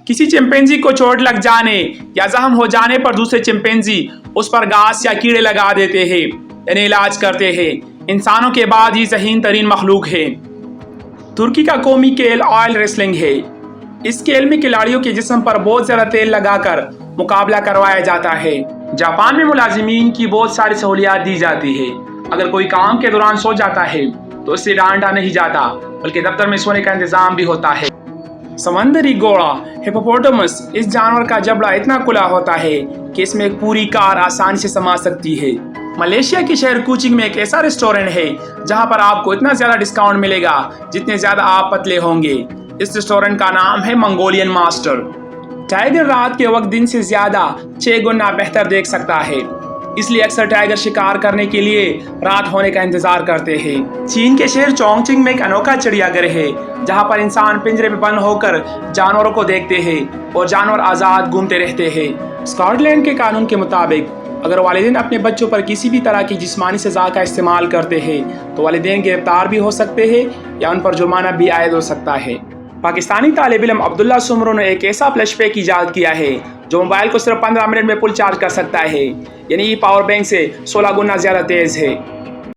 किसी चिंपैंजी को चोट लग जाने या जख्म हो जाने पर दूसरे चिंपैंजी उस पर घास या कीड़े लगा देते हैं, यानी इलाज करते हैं। इंसानों के बाद ही ज़हीन तरीन मखलूक है। तुर्की का कौमी खेल ऑयल रेसलिंग है। इस खेल में खिलाड़ियों के जिस्म पर बहुत ज़्यादा तेल लगाकर मुकाबला करवाया जाता है। जापान में मुलाजिमीन की बहुत सारी सहूलियात दी जाती है। अगर कोई काम के दौरान सो जाता है तो उससे डांटा नहीं जाता, बल्कि दफ्तर में सोने का इंतजाम भी होता है। समंदरी घोड़ा हिप्पोपोटामस, इस जानवर का जबड़ा इतना खुला होता है कि इसमें एक पूरी कार आसानी से समा सकती है। मलेशिया के शहर कुचिंग में एक ऐसा रेस्टोरेंट है जहां पर आपको इतना ज़्यादा डिस्काउंट मिलेगा जितने ज़्यादा आप पतले होंगे। इस रेस्टोरेंट का नाम है मंगोलियन मास्टर। टाइगर रात के वक्त दिन से ज़्यादा 6 गुना बेहतर देख सकता है, इसलिए अक्सर टाइगर शिकार करने के लिए रात होने का इंतजार करते हैं। चीन के शहर चोंगचिंग में एक अनोखा चिड़ियाघर है जहां पर इंसान पिंजरे में बंद होकर जानवरों को देखते हैं और जानवर आज़ाद घूमते रहते हैं। स्कॉटलैंड के कानून के मुताबिक अगर वालिदैन अपने बच्चों पर किसी भी तरह की जिस्मानी सज़ा का इस्तेमाल करते हैं तो वालिदैन गिरफ्तार भी हो सकते हैं या उन पर जुर्माना भी आयद हो सकता है। पाकिस्तानी तालिब इल्म अब्दुल्ला सुमरो ने एक ऐसा फ्लैश पैक ईजाद किया है जो मोबाइल को सिर्फ 15 मिनट में फुल चार्ज कर सकता है, यानी पावर बैंक से 16 गुना ज़्यादा तेज़ है।